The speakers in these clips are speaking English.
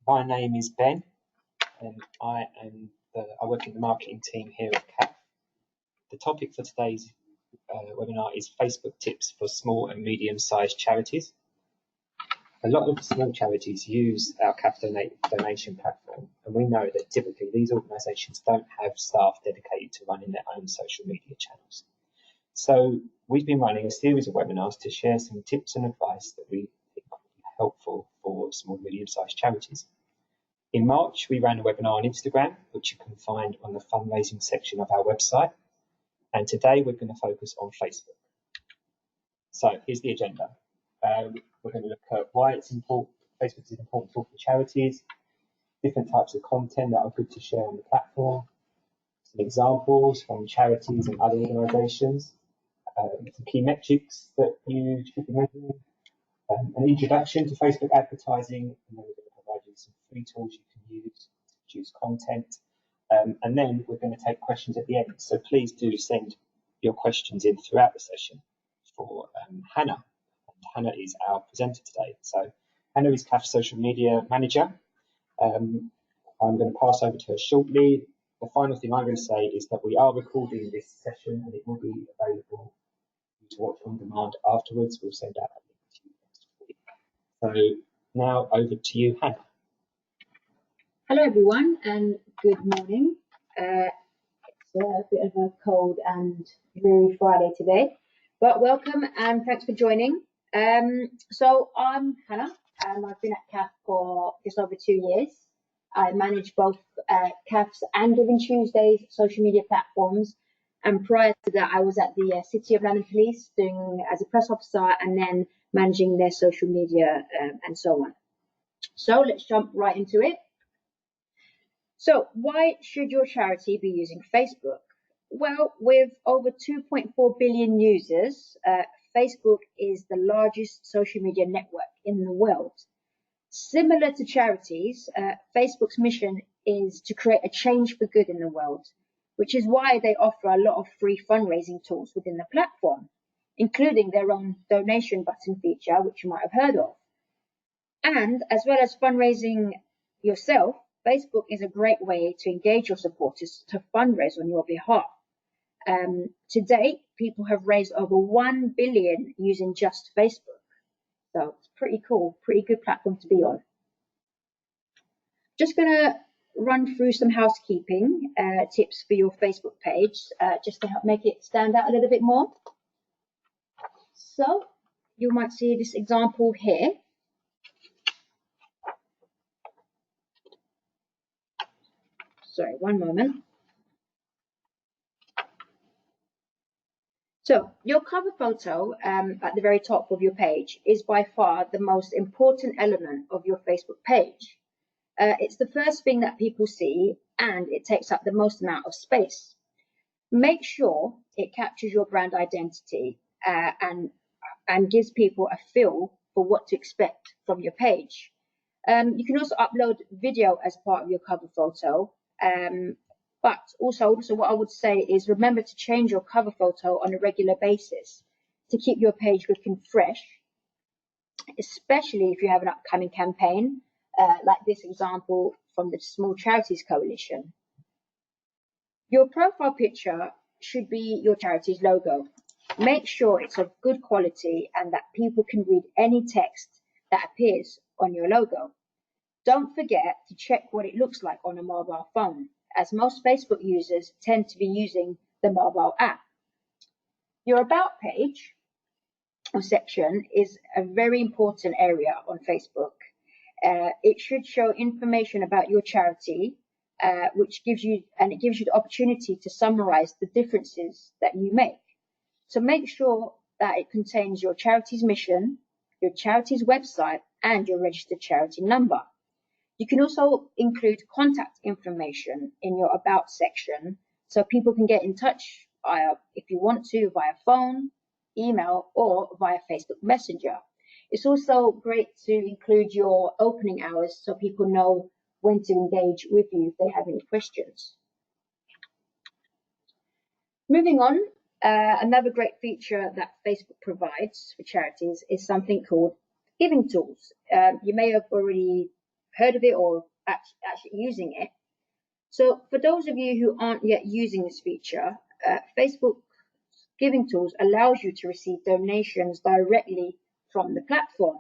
My name is Ben, and I work in the marketing team here at CAP. The topic for today's webinar is Facebook tips for small and medium-sized charities. A lot of small charities use our CAP donation platform, and we know that typically these organisations don't have staff dedicated to running their own social media channels. So we've been running a series of webinars to share some tips and advice that we think will be helpful for small and medium-sized charities. In March, we ran a webinar on Instagram, which you can find on the fundraising section of our website. And today we're going to focus on Facebook. So here's the agenda. We're going to look at why it's important, Facebook is an important tool for charities, different types of content that are good to share on the platform, some examples from charities and other organisations, some key metrics that you should be measuring, an introduction to Facebook advertising, and then we're going to provide you some free tools you can use to produce content. And then we're going to take questions at the end. So please do send your questions in throughout the session for Hannah. And Hannah is our presenter today. So Hannah is CAF's social media manager. I'm going to pass over to her shortly. The final thing I'm going to say is that we are recording this session and it will be available to watch on demand afterwards. We'll send out a link to you next week. So now over to you, Hannah. Hello everyone and good morning. It's a bit of a cold and dreary Friday today, but welcome and thanks for joining. So I'm Hannah. I've been at CAF for just over 2 years. I manage both CAF's and Giving Tuesday's social media platforms, and prior to that I was at the City of London Police doing as a press officer and then managing their social media and so on. So let's jump right into it. So why should your charity be using Facebook? Well, with over 2.4 billion users, Facebook is the largest social media network in the world. Similar to charities, Facebook's mission is to create a change for good in the world, which is why they offer a lot of free fundraising tools within the platform, including their own donation button feature, which you might have heard of. And as well as fundraising yourself, Facebook is a great way to engage your supporters to fundraise on your behalf. To date, people have raised over 1 billion using just Facebook. So it's pretty cool, pretty good platform to be on. Just going to run through some housekeeping tips for your Facebook page, just to help make it stand out a little bit more. So you might see this example here. Sorry, one moment. So your cover photo at the very top of your page is by far the most important element of your Facebook page. It's the first thing that people see and it takes up the most amount of space. Make sure it captures your brand identity and gives people a feel for what to expect from your page. You can also upload video as part of your cover photo. But also what I would say is remember to change your cover photo on a regular basis to keep your page looking fresh, especially if you have an upcoming campaign, like this example from the Small Charities Coalition. Your profile picture should be your charity's logo. Make sure it's of good quality and that people can read any text that appears on your logo. Don't forget to check what it looks like on a mobile phone, as most Facebook users tend to be using the mobile app. Your About page or section is a very important area on Facebook. It should show information about your charity, which gives you the opportunity to summarize the differences that you make. So make sure that it contains your charity's mission, your charity's website, and your registered charity number. You can also include contact information in your About section so people can get in touch if you want to, via phone, email, or via Facebook Messenger. It's also great to include your opening hours so people know when to engage with you if they have any questions. Moving on, another great feature that Facebook provides for charities is something called giving tools. You may have already heard of it or actually using it. So for those of you who aren't yet using this feature, Facebook Giving Tools allows you to receive donations directly from the platform.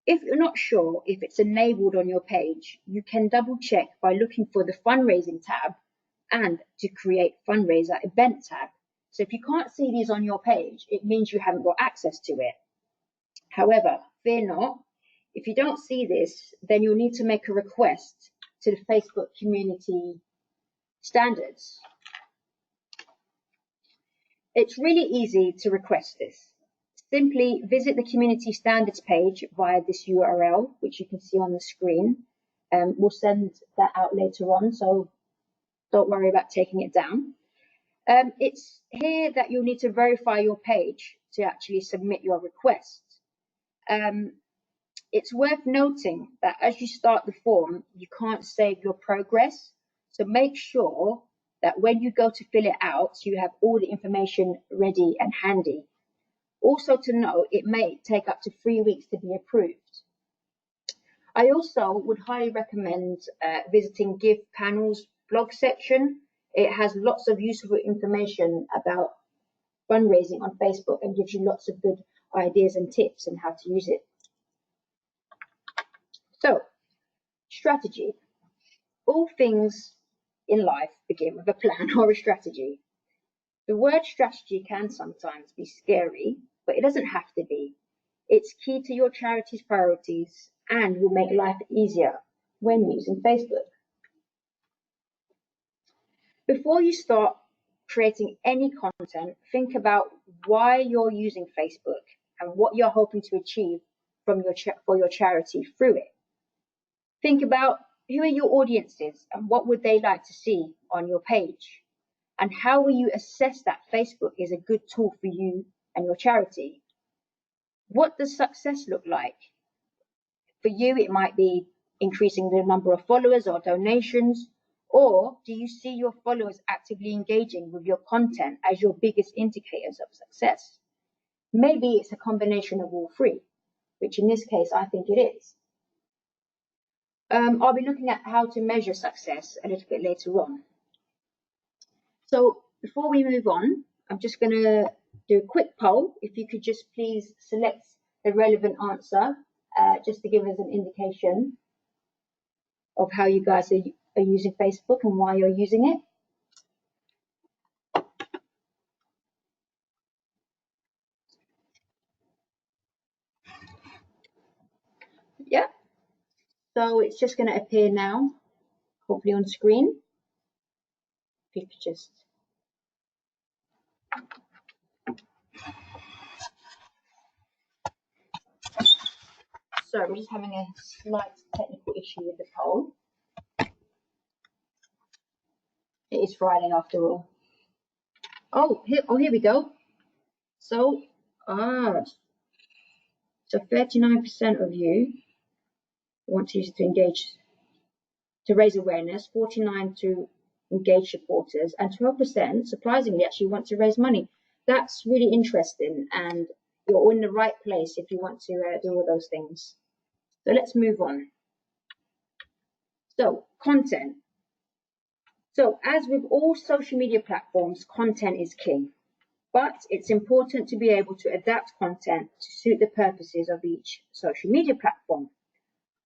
If you're not sure if it's enabled on your page, you can double check by looking for the fundraising tab and to create fundraiser event tab. So if you can't see these on your page, it means you haven't got access to it. However, fear not, if you don't see this, then you'll need to make a request to the Facebook community standards. It's really easy to request this. Simply visit the community standards page via this URL, which you can see on the screen. We'll send that out later on, so don't worry about taking it down. It's here that you'll need to verify your page to actually submit your request. It's worth noting that as you start the form, you can't save your progress. So make sure that when you go to fill it out, you have all the information ready and handy. Also to note, it may take up to 3 weeks to be approved. I also would highly recommend visiting Give Panel's blog section. It has lots of useful information about fundraising on Facebook and gives you lots of good ideas and tips on how to use it. So, strategy. All things in life begin with a plan or a strategy. The word strategy can sometimes be scary, but it doesn't have to be. It's key to your charity's priorities and will make life easier when using Facebook. Before you start creating any content, think about why you're using Facebook and what you're hoping to achieve from for your charity through it. Think about who are your audiences and what would they like to see on your page? And how will you assess that Facebook is a good tool for you and your charity? What does success look like? For you, it might be increasing the number of followers or donations, or do you see your followers actively engaging with your content as your biggest indicators of success? Maybe it's a combination of all three, which in this case, I think it is. I'll be looking at how to measure success a little bit later on. So before we move on, I'm just going to do a quick poll. If you could just please select a relevant answer, just to give us an indication of how you guys are using Facebook and why you're using it. Yeah, so it's just going to appear now, hopefully on screen. If you could just... Sorry, we're just having a slight technical issue with the poll. It is Friday after all. Oh, here we go. So, so 39% of you want to use it to engage, to raise awareness, 49% to engage supporters, and 12% surprisingly actually want to raise money. That's really interesting, and you're in the right place if you want to do all those things. So let's move on. So content. So as with all social media platforms, content is king, but it's important to be able to adapt content to suit the purposes of each social media platform.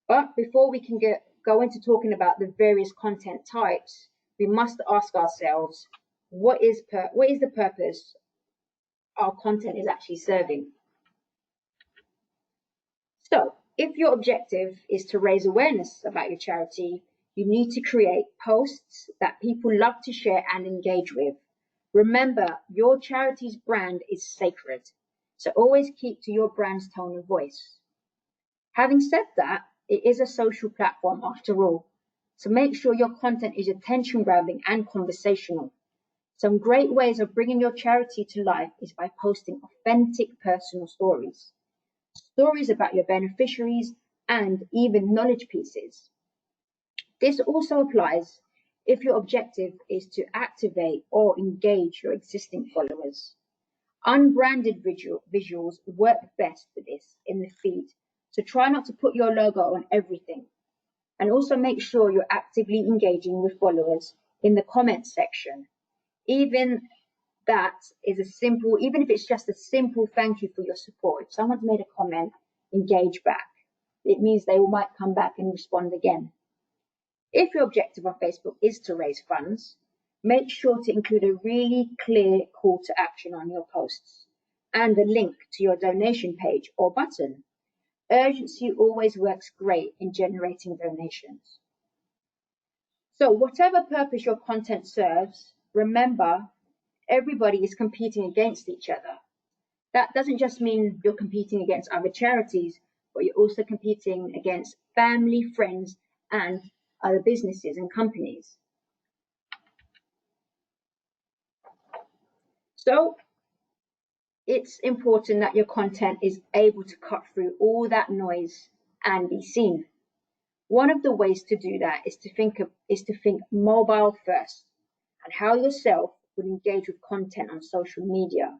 But before we can go into talking about the various content types, we must ask ourselves, what is the purpose our content is actually serving? So, if your objective is to raise awareness about your charity, you need to create posts that people love to share and engage with. Remember, your charity's brand is sacred, so always keep to your brand's tone of voice. Having said that, it is a social platform after all, so make sure your content is attention-grabbing and conversational. Some great ways of bringing your charity to life is by posting authentic personal stories. Stories about your beneficiaries and even knowledge pieces. This also applies if your objective is to activate or engage your existing followers. Unbranded visuals work best for this in the feed, so try not to put your logo on everything. And also make sure you're actively engaging with followers in the comments section. Even that is a simple, even if it's just a simple thank you for your support. If someone's made a comment, engage back. It means they might come back and respond again. If your objective on Facebook is to raise funds, make sure to include a really clear call to action on your posts and a link to your donation page or button. Urgency always works great in generating donations. So whatever purpose your content serves, remember, everybody is competing against each other. That doesn't just mean you're competing against other charities, but you're also competing against family, friends, and other businesses and companies. So it's important that your content is able to cut through all that noise and be seen. One of the ways to do that is to think mobile first, and how yourself would engage with content on social media.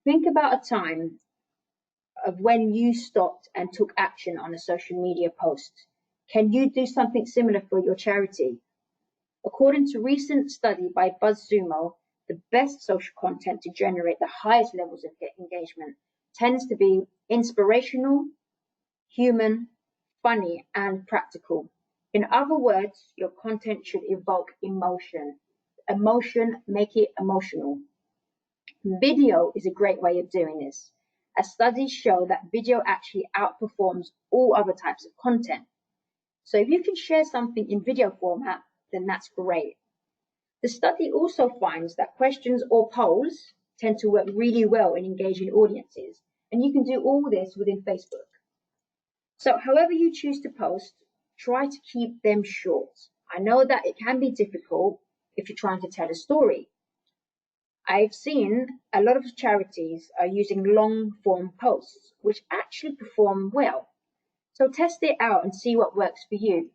Think about a time of when you stopped and took action on a social media post. Can you do something similar for your charity? According to a recent study by BuzzSumo, the best social content to generate the highest levels of engagement tends to be inspirational, human, funny, and practical. In other words, your content should evoke emotion. Emotion, make it emotional. Video is a great way of doing this, as studies show that video actually outperforms all other types of content. So if you can share something in video format, then that's great. The study also finds that questions or polls tend to work really well in engaging audiences, and you can do all this within Facebook. So however you choose to post, try to keep them short. I know that it can be difficult if you're trying to tell a story. I've seen a lot of charities are using long form posts, which actually perform well. So test it out and see what works for you.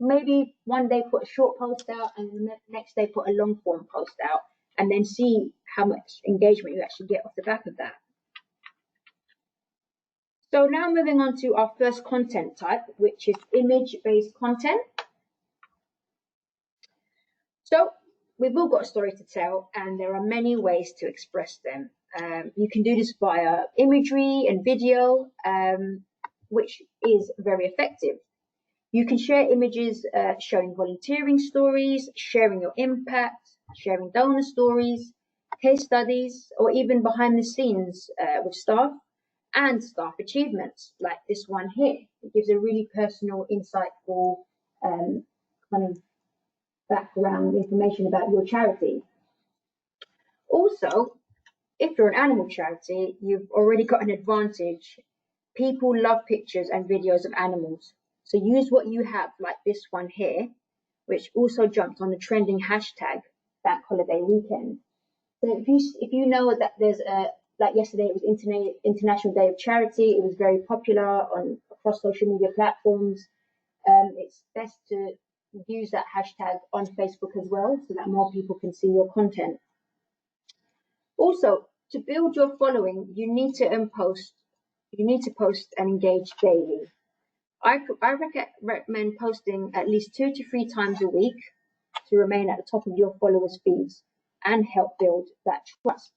Maybe one day put a short post out and the next day put a long form post out, and then see how much engagement you actually get off the back of that. So now moving on to our first content type, which is image-based content. So we've all got a story to tell, and there are many ways to express them. You can do this via imagery and video, which is very effective. You can share images showing volunteering stories, sharing your impact, sharing donor stories, case studies, or even behind the scenes with staff and staff achievements, like this one here. It gives a really personal, insightful kind of background information about your charity. Also, if you're an animal charity, you've already got an advantage. People love pictures and videos of animals. So use what you have, like this one here, which also jumped on the trending hashtag Bank Holiday Weekend. So if you know that there's like yesterday it was International Day of Charity, it was very popular across social media platforms. It's best to use that hashtag on Facebook as well, so that more people can see your content. Also, to build your following, you need to post and engage daily. I recommend posting at least 2 to 3 times a week to remain at the top of your followers' feeds and help build that trust.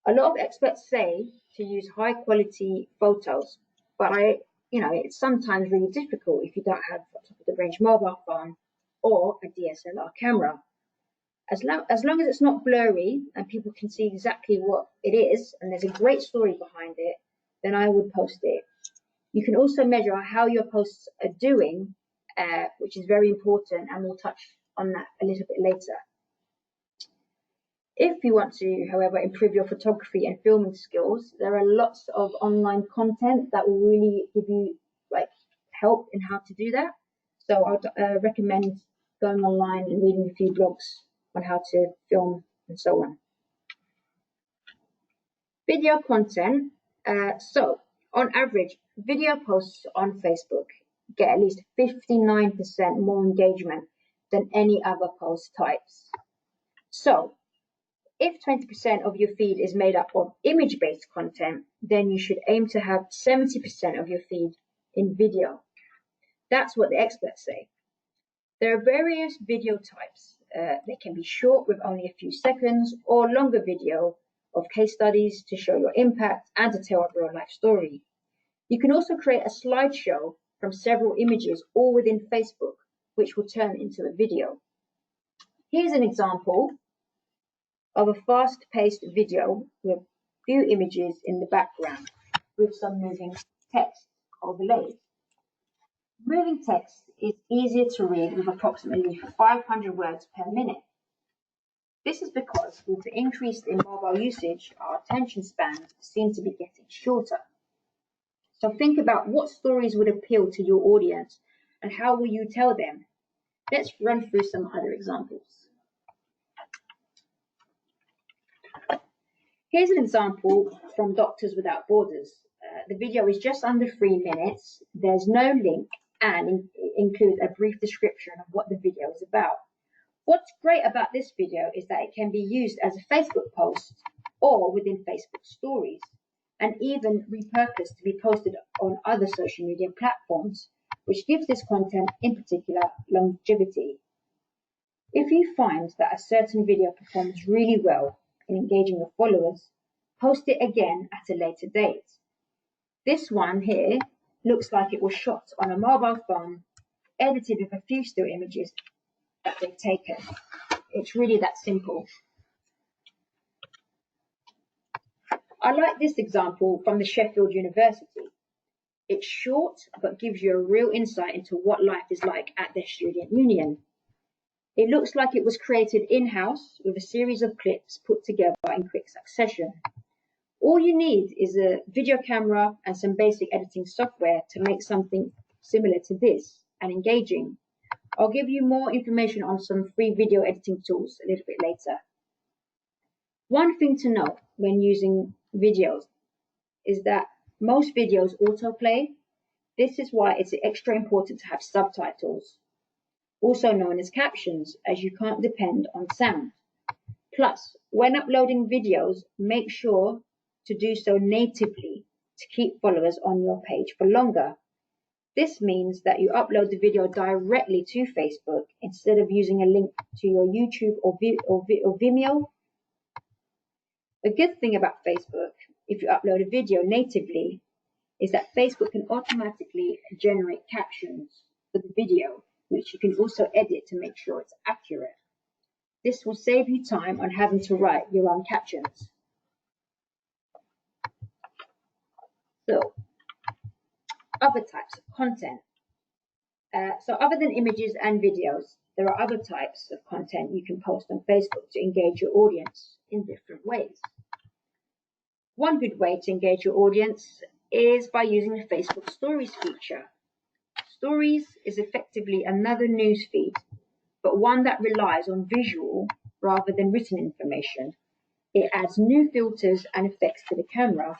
A lot of experts say to use high quality photos, but it's sometimes really difficult if you don't have a top of the range mobile phone or a DSLR camera. As long as it's not blurry and people can see exactly what it is and there's a great story behind it, then I would post it. You can also measure how your posts are doing, which is very important, and we'll touch on that a little bit later. If you want to, however, improve your photography and filming skills, there are lots of online content that will really give you help in how to do that. So I'd recommend going online and reading a few blogs on how to film and so on. Video content. So on average, video posts on Facebook get at least 59% more engagement than any other post types. So if 20% of your feed is made up of image-based content, then you should aim to have 70% of your feed in video. That's what the experts say. There are various video types. They can be short with only a few seconds or longer video of case studies to show your impact and to tell a real life story. You can also create a slideshow from several images all within Facebook, which will turn into a video. Here's an example of a fast-paced video with few images in the background with some moving text overlaid. Moving text is easier to read with approximately 500 words per minute. This is because with the increase in mobile usage, our attention spans seem to be getting shorter. So think about what stories would appeal to your audience and how will you tell them? Let's run through some other examples. Here's an example from Doctors Without Borders. The video is just under 3 minutes. There's no link and includes a brief description of what the video is about. What's great about this video is that it can be used as a Facebook post or within Facebook stories, and even repurposed to be posted on other social media platforms, which gives this content in particular longevity. If you find that a certain video performs really well in engaging your followers, post it again at a later date. This one here looks like it was shot on a mobile phone, edited with a few still images that they've taken. It's really that simple. I like this example from the Sheffield University. It's short, but gives you a real insight into what life is like at their student union. It looks like it was created in-house with a series of clips put together in quick succession. All you need is a video camera and some basic editing software to make something similar to this and engaging. I'll give you more information on some free video editing tools a little bit later. One thing to note when using videos is that most videos autoplay. This is why it's extra important to have subtitles, also known as captions, as you can't depend on sound. Plus, when uploading videos, make sure to do so natively to keep followers on your page for longer. This means that you upload the video directly to Facebook instead of using a link to your YouTube or Vimeo. A good thing about Facebook, if you upload a video natively, is that Facebook can automatically generate captions for the video, which you can also edit to make sure it's accurate. This will save you time on having to write your own captions. So, other types of content. So other than images and videos, there are other types of content you can post on Facebook to engage your audience in different ways. One good way to engage your audience is by using the Facebook Stories feature. Stories is effectively another news feed, but one that relies on visual rather than written information. It adds new filters and effects to the camera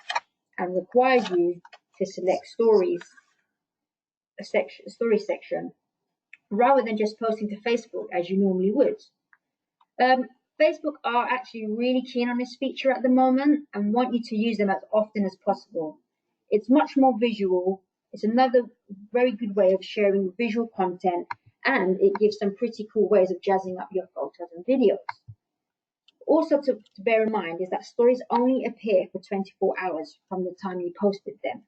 and requires you to select story section, rather than just posting to Facebook as you normally would. Facebook are actually really keen on this feature at the moment and want you to use them as often as possible. It's much more visual. It's another very good way of sharing visual content, and it gives some pretty cool ways of jazzing up your photos and videos. Also to bear in mind is that stories only appear for 24 hours from the time you posted them.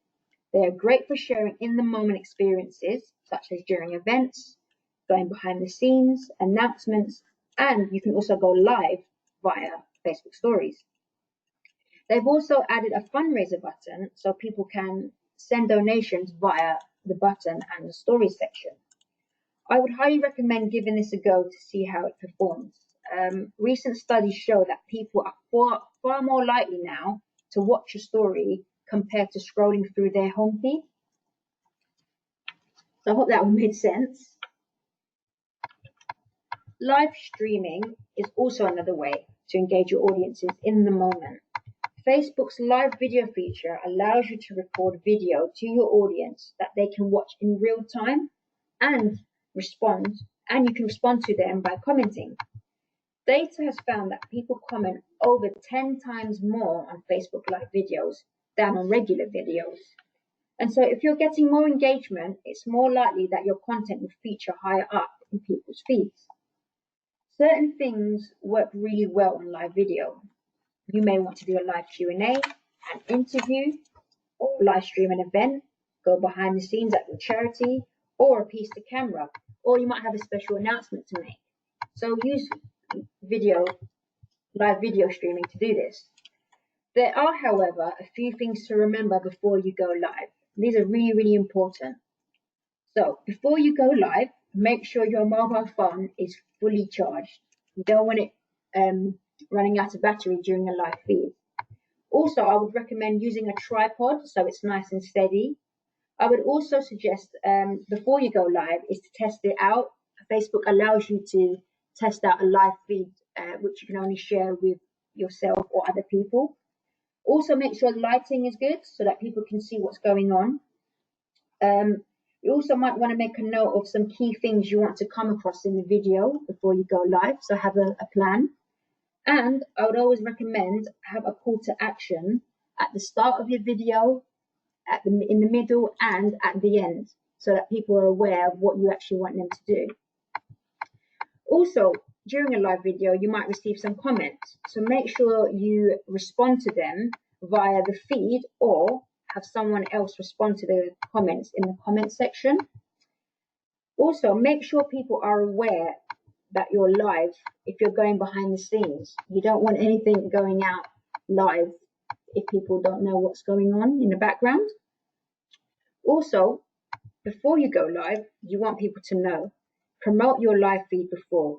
They are great for sharing in-the-moment experiences, such as during events, going behind the scenes, announcements, and you can also go live via Facebook Stories. They've also added a fundraiser button so people can send donations via the button and the stories section. I would highly recommend giving this a go to see how it performs. Recent studies show that people are far more likely now to watch a story compared to scrolling through their home feed. So I hope that all made sense. Live streaming is also another way to engage your audiences in the moment. Facebook's live video feature allows you to record video to your audience that they can watch in real time and you can respond to them by commenting. Data has found that people comment over 10 times more on Facebook live videos than on regular videos. And so if you're getting more engagement, it's more likely that your content will feature higher up in people's feeds. Certain things work really well on live video. You may want to do a live Q&A, an interview, or live stream an event, go behind the scenes at your charity, or a piece to camera, or you might have a special announcement to make. So use live video streaming to do this. There are, however, a few things to remember before you go live. These are really, really important. So before you go live, make sure your mobile phone is fully charged. You don't want it running out of battery during a live feed. Also, I would recommend using a tripod so it's nice and steady. I would also suggest before you go live is to test it out. Facebook allows you to test out a live feed, which you can only share with yourself or other people. Also, make sure the lighting is good so that people can see what's going on. You also might want to make a note of some key things you want to come across in the video before you go live, so have a plan. And I would always recommend have a call to action at the start of your video, in the middle, and at the end, so that people are aware of what you actually want them to do. Also, during a live video, you might receive some comments, so make sure you respond to them via the feed or have someone else respond to the comments in the comment section. Also, make sure people are aware that you're live if you're going behind the scenes. You don't want anything going out live if people don't know what's going on in the background. Also, before you go live, you want people to know. Promote your live feed before,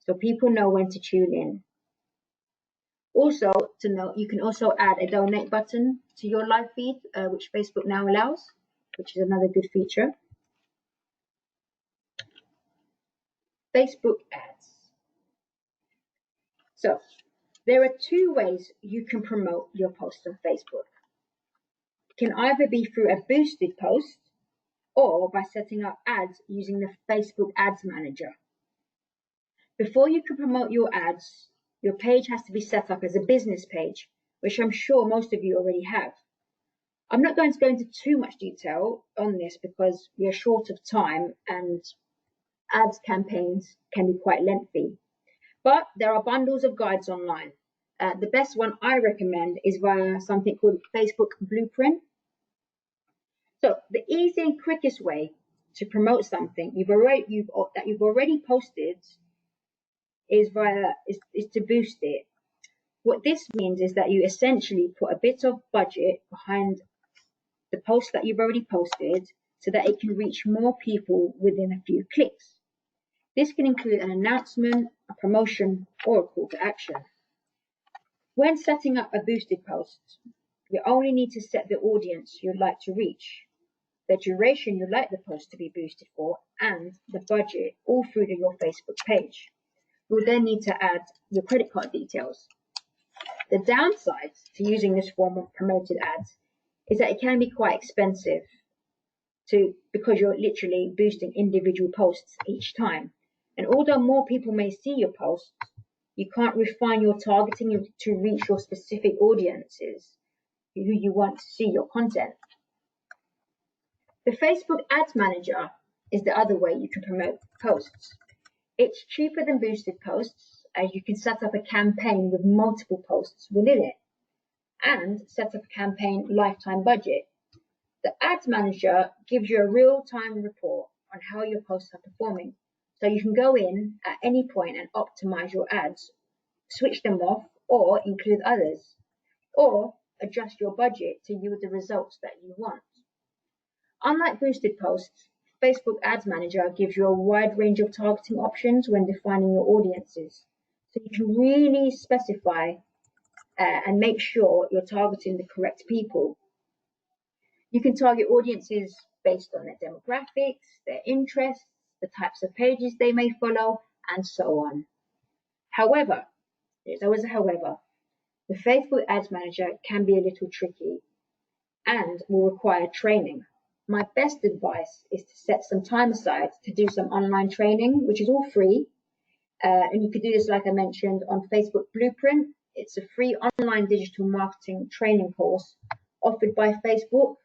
so people know when to tune in. Also, to note, you can also add a donate button to your live feed, which Facebook now allows, which is another good feature. Facebook ads. So, there are two ways you can promote your posts on Facebook. It can either be through a boosted post or by setting up ads using the Facebook Ads Manager. Before you can promote your ads, your page has to be set up as a business page, which I'm sure most of you already have. I'm not going to go into too much detail on this because we are short of time and ads campaigns can be quite lengthy. But there are bundles of guides online. The best one I recommend is via something called Facebook Blueprint. So the easy and quickest way to promote something that you've already posted is to boost it. What this means is that you essentially put a bit of budget behind the post that you've already posted so that it can reach more people within a few clicks. This can include an announcement, a promotion, or a call to action. When setting up a boosted post, you only need to set the audience you'd like to reach, the duration you'd like the post to be boosted for, and the budget, all through to your Facebook page. You'll then need to add your credit card details. The downside to using this form of promoted ads is that it can be quite expensive because you're literally boosting individual posts each time. And although more people may see your posts, you can't refine your targeting to reach your specific audiences who you want to see your content. The Facebook Ads Manager is the other way you can promote posts. It's cheaper than boosted posts, as you can set up a campaign with multiple posts within it and set up a campaign lifetime budget. The Ads Manager gives you a real-time report on how your posts are performing, so you can go in at any point and optimize your ads, switch them off or include others, or adjust your budget to yield the results that you want. Unlike boosted posts, Facebook Ads Manager gives you a wide range of targeting options when defining your audiences, so you can really specify and make sure you're targeting the correct people. You can target audiences based on their demographics, their interests, the types of pages they may follow, and so on. However, there's always a however, the Facebook Ads Manager can be a little tricky and will require training. My best advice is to set some time aside to do some online training, which is all free. And you could do this, like I mentioned, on Facebook Blueprint. It's a free online digital marketing training course offered by Facebook.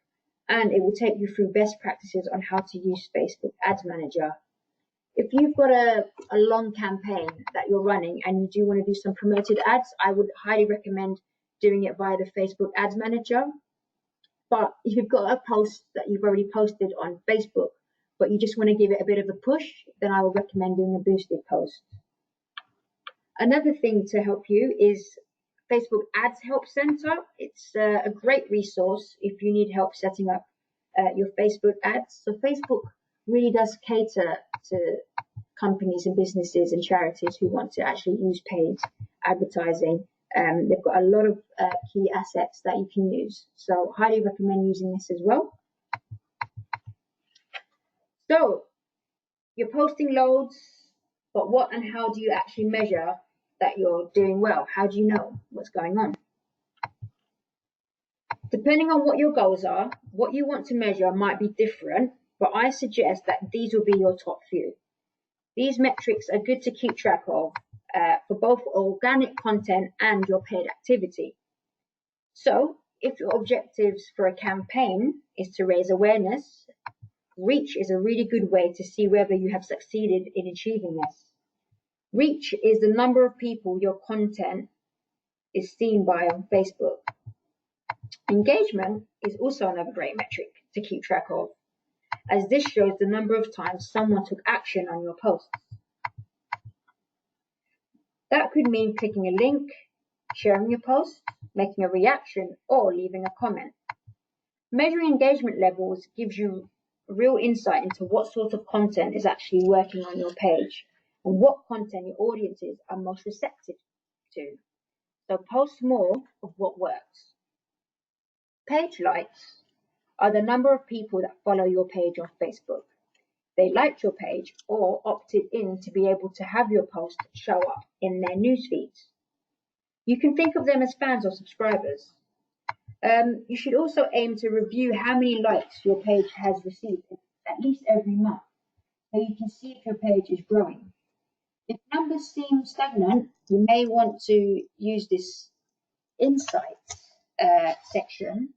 and it will take you through best practices on how to use Facebook Ads Manager. If you've got a long campaign that you're running and you do want to do some promoted ads, I would highly recommend doing it via the Facebook Ads Manager. But if you've got a post that you've already posted on Facebook, but you just want to give it a bit of a push, then I would recommend doing a boosted post. Another thing to help you is Facebook Ads Help Center. It's a great resource if you need help setting up your Facebook ads. So Facebook really does cater to companies and businesses and charities who want to actually use paid advertising. They've got a lot of key assets that you can use. So highly recommend using this as well. So you're posting loads, but what and how do you actually measure that you're doing well? How do you know what's going on? Depending on what your goals are, what you want to measure might be different, but I suggest that these will be your top few. These metrics are good to keep track of for both organic content and your paid activity. So if your objectives for a campaign is to raise awareness, reach is a really good way to see whether you have succeeded in achieving this. Reach is the number of people your content is seen by on Facebook. Engagement is also another great metric to keep track of, as this shows the number of times someone took action on your posts. That could mean clicking a link, sharing your post, making a reaction, or leaving a comment. Measuring engagement levels gives you real insight into what sort of content is actually working on your page and what content your audiences are most receptive to. So post more of what works. Page likes are the number of people that follow your page on Facebook. They liked your page or opted in to be able to have your post show up in their news feeds. You can think of them as fans or subscribers. You should also aim to review how many likes your page has received at least every month, so you can see if your page is growing. If numbers seem stagnant, you may want to use this insights section,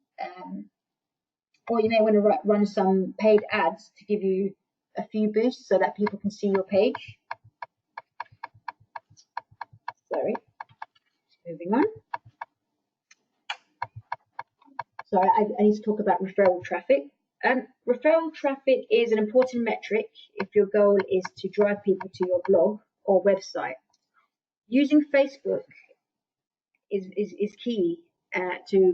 or you may want to run some paid ads to give you a few boosts so that people can see your page. Sorry, moving on. So I need to talk about referral traffic. Referral traffic is an important metric if your goal is to drive people to your blog or website. Using Facebook is key to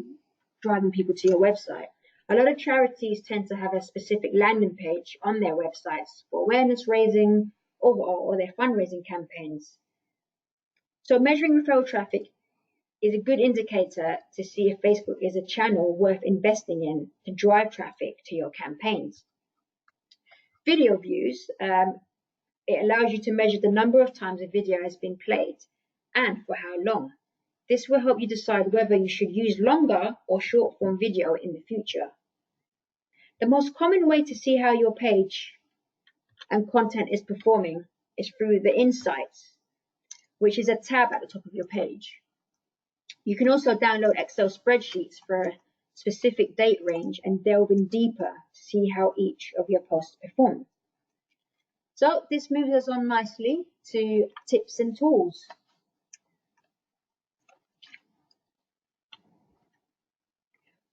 driving people to your website. A lot of charities tend to have a specific landing page on their websites for awareness raising or their fundraising campaigns. So measuring referral traffic is a good indicator to see if Facebook is a channel worth investing in to drive traffic to your campaigns. Video views, it allows you to measure the number of times a video has been played and for how long. This will help you decide whether you should use longer or short form video in the future. The most common way to see how your page and content is performing is through the Insights, which is a tab at the top of your page. You can also download Excel spreadsheets for a specific date range and delve in deeper to see how each of your posts perform. So this moves us on nicely to tips and tools.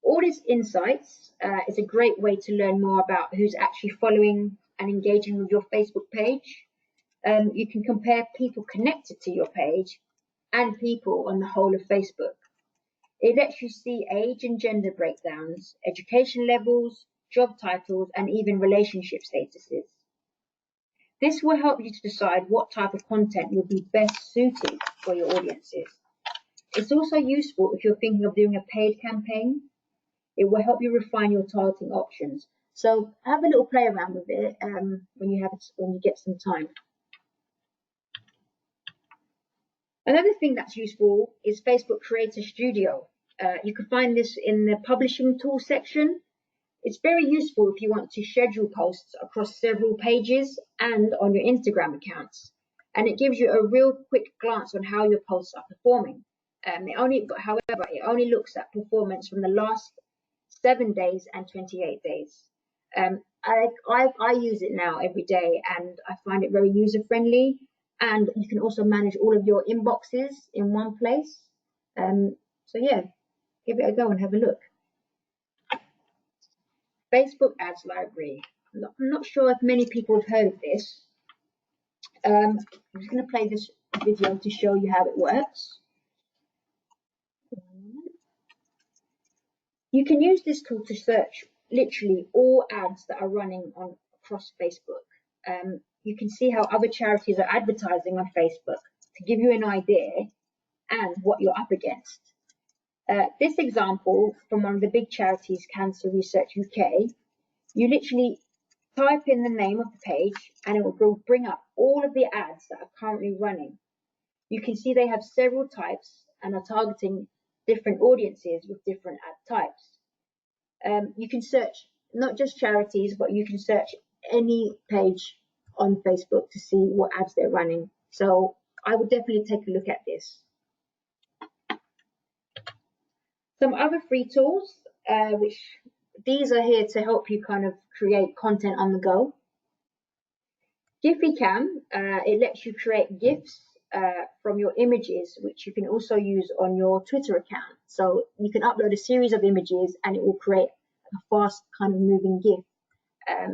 Audience Insights is a great way to learn more about who's actually following and engaging with your Facebook page. You can compare people connected to your page and people on the whole of Facebook. It lets you see age and gender breakdowns, education levels, job titles, and even relationship statuses. This will help you to decide what type of content will be best suited for your audiences. It's also useful if you're thinking of doing a paid campaign. It will help you refine your targeting options. So have a little play around with it when you get some time. Another thing that's useful is Facebook Creator Studio. You can find this in the publishing tool section. It's very useful if you want to schedule posts across several pages and on your Instagram accounts. And it gives you a real quick glance on how your posts are performing. However, it only looks at performance from the last 7 days, and 28 days. I use it now every day, and I find it very user friendly. And you can also manage all of your inboxes in one place. So yeah, give it a go and have a look. Facebook Ads Library. I'm not sure if many people have heard of this. I'm just going to play this video to show you how it works. You can use this tool to search literally all ads that are running across Facebook. You can see how other charities are advertising on Facebook to give you an idea and what you're up against. This example from one of the big charities, Cancer Research UK, you literally type in the name of the page and it will bring up all of the ads that are currently running. You can see they have several types and are targeting different audiences with different ad types. You can search not just charities, but you can search any page on Facebook to see what ads they're running. So I would definitely take a look at this. Some other free tools, which these are here to help you kind of create content on the go. Giphycam, it lets you create GIFs from your images, which you can also use on your Twitter account. So you can upload a series of images and it will create a fast kind of moving GIF,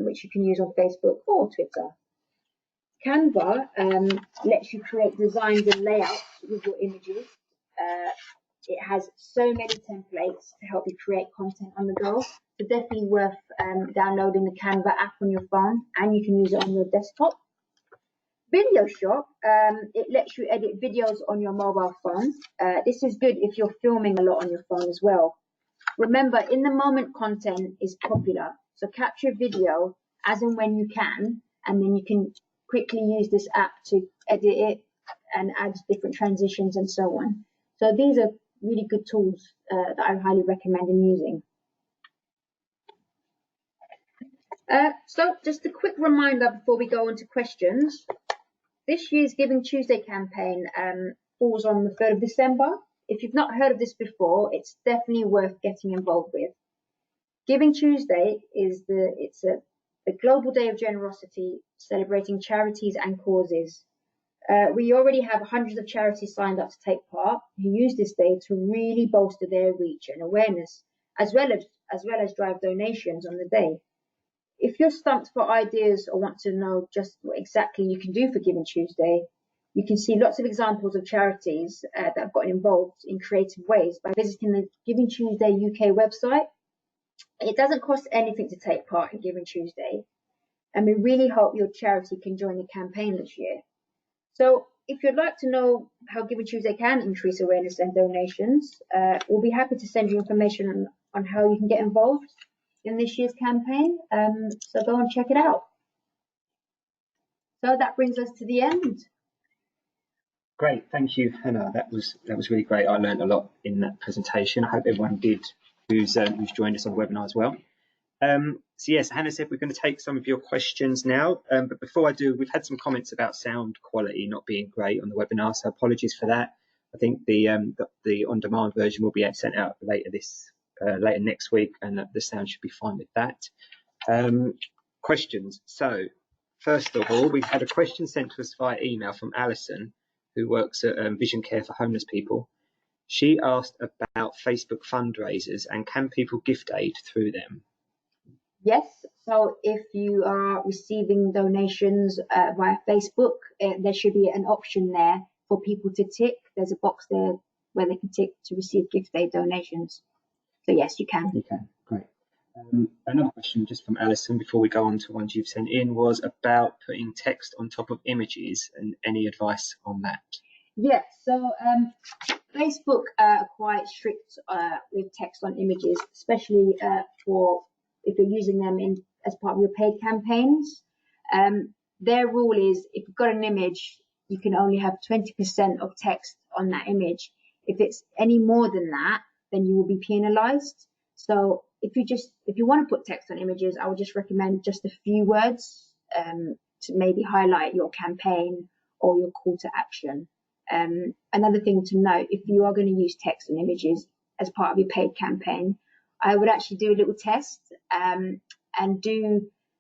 which you can use on Facebook or Twitter. Canva lets you create designs and layouts with your images. It has so many templates to help you create content on the go. So definitely worth downloading the Canva app on your phone, and you can use it on your desktop. Video Shop, it lets you edit videos on your mobile phone. This is good if you're filming a lot on your phone as well. Remember, in the moment content is popular, so capture video as and when you can, and then you can quickly use this app to edit it and add different transitions and so on. So these are really good tools that I highly recommend in using. So just a quick reminder before we go on to questions. This year's Giving Tuesday campaign falls on the 3rd of December. If you've not heard of this before, it's definitely worth getting involved with. Giving Tuesday is the global day of generosity, celebrating charities and causes. We already have hundreds of charities signed up to take part who use this day to really bolster their reach and awareness, as well as drive donations on the day. If you're stumped for ideas or want to know just what exactly you can do for Giving Tuesday, you can see lots of examples of charities that have gotten involved in creative ways by visiting the Giving Tuesday UK website. It doesn't cost anything to take part in Giving Tuesday, and we really hope your charity can join the campaign this year. So if you'd like to know how Giving Tuesday can increase awareness and donations, we'll be happy to send you information on how you can get involved in this year's campaign. So go and check it out. So that brings us to the end. Great, thank you, Hannah. That was really great. I learned a lot in that presentation. I hope everyone did who's joined us on the webinar as well. So yes, Hannah said we're going to take some of your questions now. But before I do, we've had some comments about sound quality not being great on the webinar, so apologies for that. I think the on-demand version will be sent out later next week, and the sound should be fine with that. Questions. So first of all, we've had a question sent to us via email from Alison, who works at Vision Care for Homeless People. She asked about Facebook fundraisers and can people gift aid through them? Yes, so if you are receiving donations via Facebook, there should be an option there for people to tick. There's a box there where they can tick to receive gift aid donations. So yes, you can. You can, great. Another question just from Alison before we go on to ones you've sent in was about putting text on top of images, and any advice on that? Yes, so Facebook are quite strict with text on images, especially for if you're using them as part of your paid campaigns. Their rule is if you've got an image, you can only have 20% of text on that image. If it's any more than that, then you will be penalized. So if you want to put text on images, I would just recommend just a few words to maybe highlight your campaign or your call to action. Another thing to note, if you are going to use text and images as part of your paid campaign, I would actually do a little test and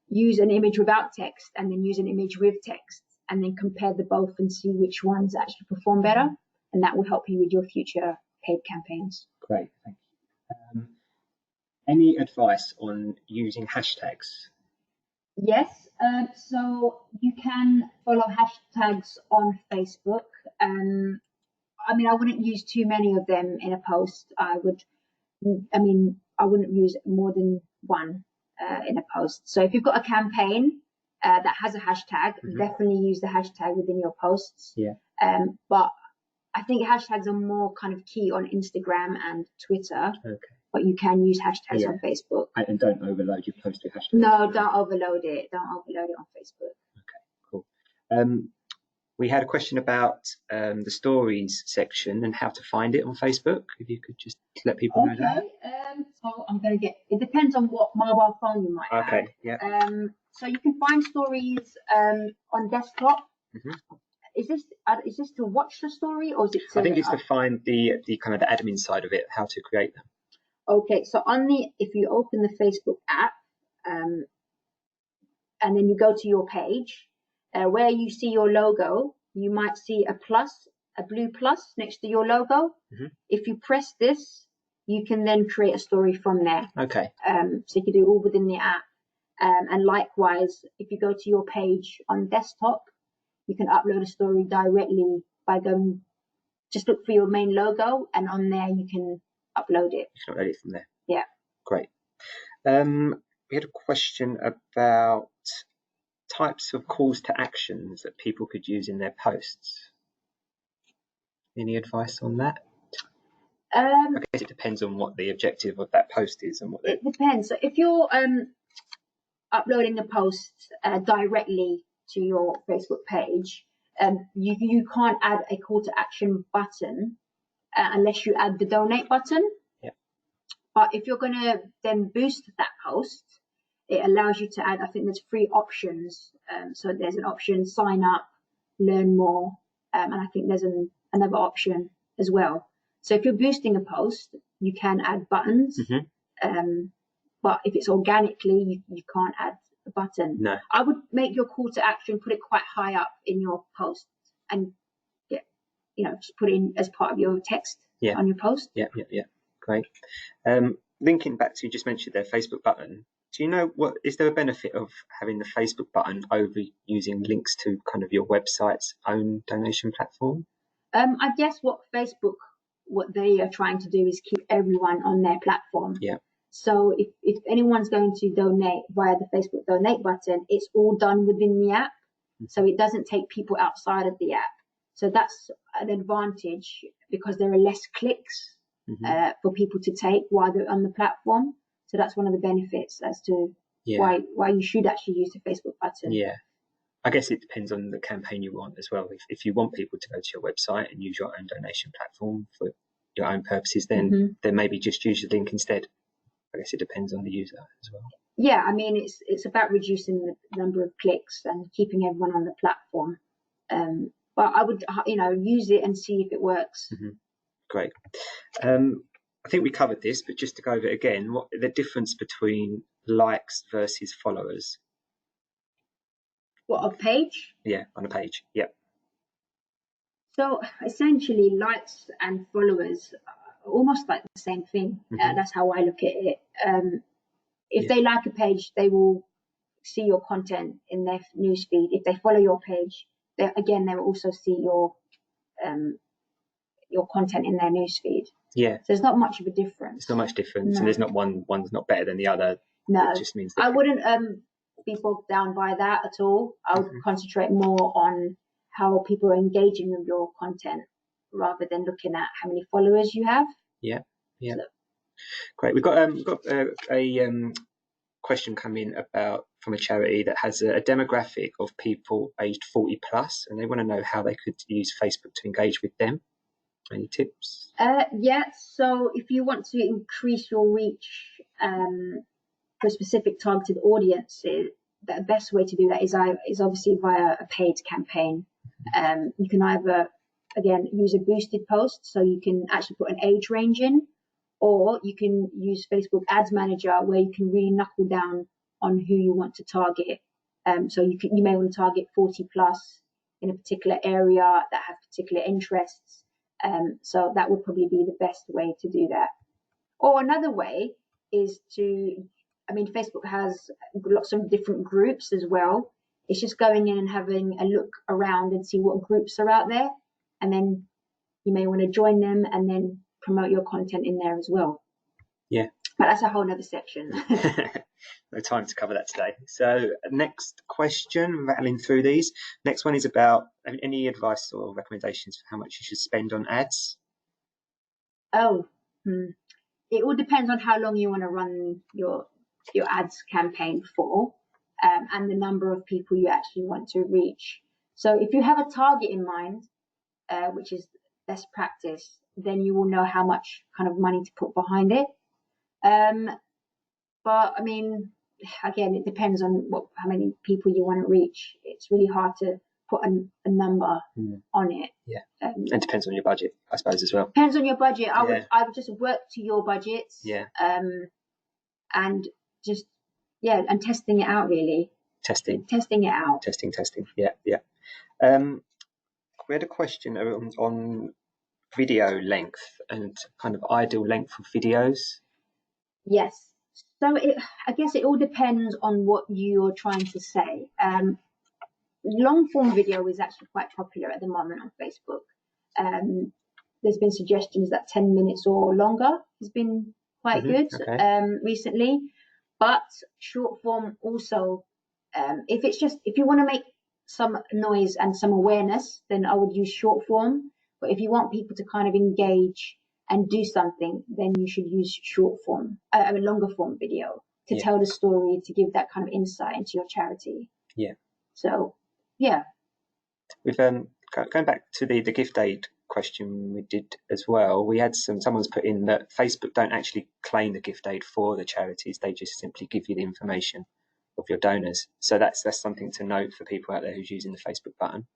use an image without text and then use an image with text and then compare the both and see which ones actually perform better. And that will help you with your future paid campaigns. Great, thank you. Any advice on using hashtags? Yes, so you can follow hashtags on Facebook. I mean, I wouldn't use too many of them in a post. I wouldn't use more than one in a post. So if you've got a campaign that has a hashtag, definitely use the hashtag within your posts. Yeah. But I think hashtags are more kind of key on Instagram and Twitter. Okay. But you can use hashtags on Facebook. And don't overload your post with hashtags. No, don't overload it. Don't overload it on Facebook. Okay, cool. We had a question about the stories section and how to find it on Facebook. If you could just let people know that. So I'm going to it depends on what mobile phone you might have. Okay, yeah. So you can find stories on desktop. Is this to watch the story or is it to... I think it's to find the kind of the admin side of it, how to create them. Okay, so if you open the Facebook app and then you go to your page, where you see your logo, you might see a blue plus next to your logo. If you press this, you can then create a story from there. Okay. So you can do it all within the app. And likewise, if you go to your page on desktop, you can upload a story directly by going, just look for your main logo, and on there you can upload it. You can upload it from there. Yeah. Great. We had a question about types of calls to actions that people could use in their posts. Any advice on that? I guess it depends on what the objective of that post is and what. It depends. So if you're uploading a post directly to your Facebook page, you can't add a call to action button unless you add the donate button. Yeah. But if you're going to then boost that post, it allows you to add, I think there's 3 options. So there's an option, sign up, learn more, and I think there's another option as well. So if you're boosting a post, you can add buttons, but if it's organically, you can't add a button. No. I would make your call to action, put it quite high up in your post and just put it in as part of your text on your post. Yeah. Great. Linking back to, you just mentioned their Facebook button. Do you know is there a benefit of having the Facebook button over using links to kind of your website's own donation platform? I guess what they are trying to do is keep everyone on their platform. Yeah. So if anyone's going to donate via the Facebook donate button, it's all done within the app. So it doesn't take people outside of the app. So that's an advantage because there are less clicks for people to take while they're on the platform. So that's one of the benefits as to why you should actually use the Facebook button. Yeah. I guess it depends on the campaign you want as well. If you want people to go to your website and use your own donation platform for your own purposes, then maybe just use the link instead. I guess it depends on the user as well. Yeah, I mean, it's about reducing the number of clicks and keeping everyone on the platform. But I would, use it and see if it works. Great. I think we covered this, but just to go over it again, what the difference between likes versus followers? What, a page? Yeah, on a page. Yep. So essentially, likes and followers are almost like the same thing. That's how I look at it. If they like a page, they will see your content in their newsfeed. If they follow your page, they will also see your content in their newsfeed. Yeah. So there's not much of a difference. It's not much difference, and there's not one's not better than the other. No. It just means I wouldn't be bogged down by that at all. I would concentrate more on how people are engaging with your content rather than looking at how many followers you have. Yeah. So. Great. We've got a question coming from a charity that has a demographic of people aged 40 plus, and they want to know how they could use Facebook to engage with them. Any tips? So if you want to increase your reach for specific targeted audiences, the best way to do that is obviously via a paid campaign. You can either, again, use a boosted post, so you can actually put an age range in, or you can use Facebook Ads Manager, where you can really knuckle down on who you want to target. So you may want to target 40 plus in a particular area that have particular interests. So that would probably be the best way to do that. Or another way is Facebook has lots of different groups as well. It's just going in and having a look around and see what groups are out there. And then you may want to join them and then promote your content in there as well. Yeah. But that's a whole nother section. No time to cover that today. So next question, rattling through these. Next one is about any advice or recommendations for how much you should spend on ads? It all depends on how long you want to run your ads campaign for, and the number of people you actually want to reach. So if you have a target in mind, which is best practice, then you will know how much kind of money to put behind it. But I mean, again, it depends on how many people you want to reach. It's really hard to put a number on it. Yeah, it depends on your budget, I suppose, as well. Depends on your budget. I would just work to your budgets. Yeah. And just and testing it out, really. Testing it out. Testing. Yeah. We had a question on video length and kind of ideal length of videos. Yes. So I guess it all depends on what you're trying to say. Long form video is actually quite popular at the moment on Facebook. There's been suggestions that 10 minutes or longer has been quite good recently. But short form also, if you want to make some noise and some awareness, then I would use short form. But if you want people to kind of engage and do something, then you should use longer form video to tell the story, to give that kind of insight into your charity. Yeah. So, yeah. We've going back to the gift aid question we did as well. We had someone's put in that Facebook don't actually claim the gift aid for the charities; they just simply give you the information of your donors. So that's something to note for people out there who's using the Facebook button.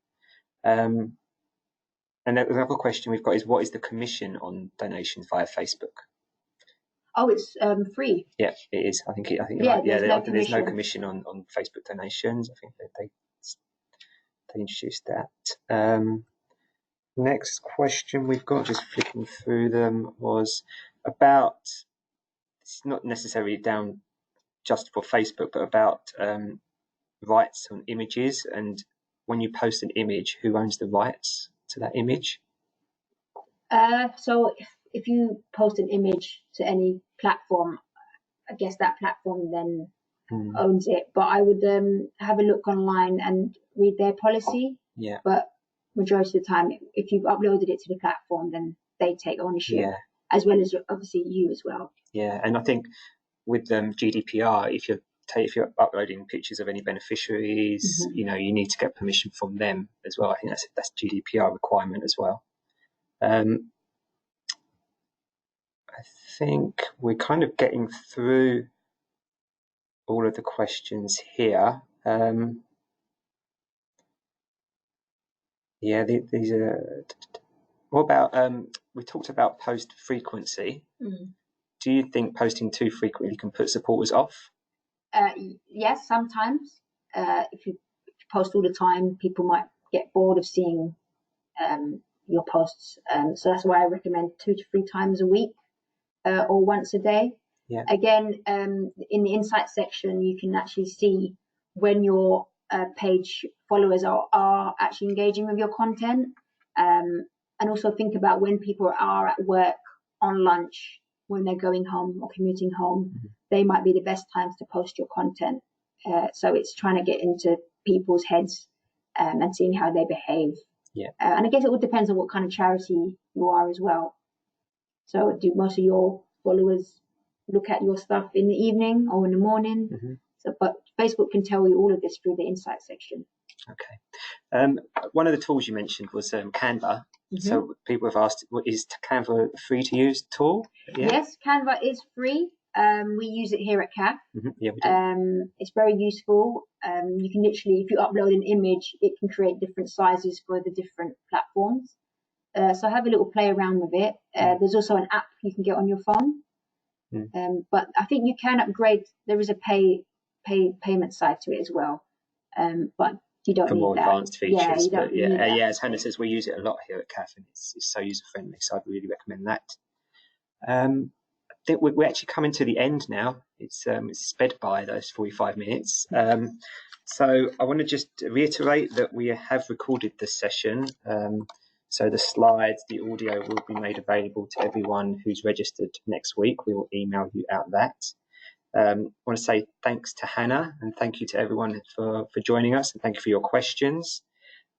And another question we've got is, what is the commission on donations via Facebook? Oh, it's free. Yeah, it is. I think there's no commission on Facebook donations. I think they introduced that. Next question we've got, just flicking through them, was about, it's not necessarily down just for Facebook, but about rights on images, and when you post an image, who owns the rights to that image? So if you post an image to any platform, I guess that platform then owns it. But I would have a look online and read their policy. Yeah. But majority of the time, if you've uploaded it to the platform, then they take ownership, as well as obviously you as well. Yeah, and I think with GDPR, if you're uploading pictures of any beneficiaries, you need to get permission from them as well. I think that's GDPR requirement as well. I think we're kind of getting through all of the questions here. These are. What about we talked about post frequency. Do you think posting too frequently can put supporters off? Yes, sometimes. If you post all the time, people might get bored of seeing your posts. So that's why I recommend 2 to 3 times a week or once a day. Yeah. Again, in the insight section, you can actually see when your page followers are actually engaging with your content. And also think about when people are at work, on lunch, when they're going home or commuting home, they might be the best times to post your content. So it's trying to get into people's heads and seeing how they behave. Yeah. And I guess it all depends on what kind of charity you are as well. So do most of your followers look at your stuff in the evening or in the morning? So, but Facebook can tell you all of this through the insight section. Okay. One of the tools you mentioned was Canva. So people have asked, is Canva a free to use tool? Yeah. Yes, Canva is free. We use it here at CAF. Yeah, we do. It's very useful. You can literally, if you upload an image, it can create different sizes for the different platforms. So have a little play around with it. There's also an app you can get on your phone. But I think you can upgrade. There is a payment side to it as well. But you don't for need more that. advanced features. Yeah, you don't need that. As Hannah says, we use it a lot here at CAF, and it's so user friendly. So I'd really recommend that. I think we're actually coming to the end now. It's sped by those 45 minutes. So I want to just reiterate that we have recorded this session. So the slides, the audio will be made available to everyone who's registered next week. We will email you out that. I want to say thanks to Hannah and thank you to everyone for joining us, and thank you for your questions.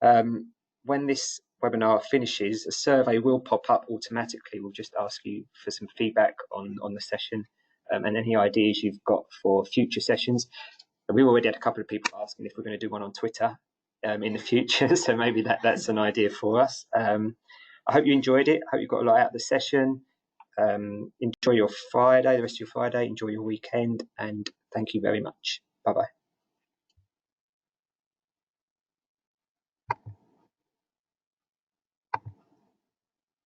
When this webinar finishes, a survey will pop up automatically. We'll just ask you for some feedback on the session and any ideas you've got for future sessions. We've already had a couple of people asking if we're going to do one on Twitter in the future, so maybe that's an idea for us. I hope you enjoyed it. I hope you got a lot out of the session. Enjoy your Friday, the rest of your Friday. Enjoy your weekend, and thank you very much. Bye-bye.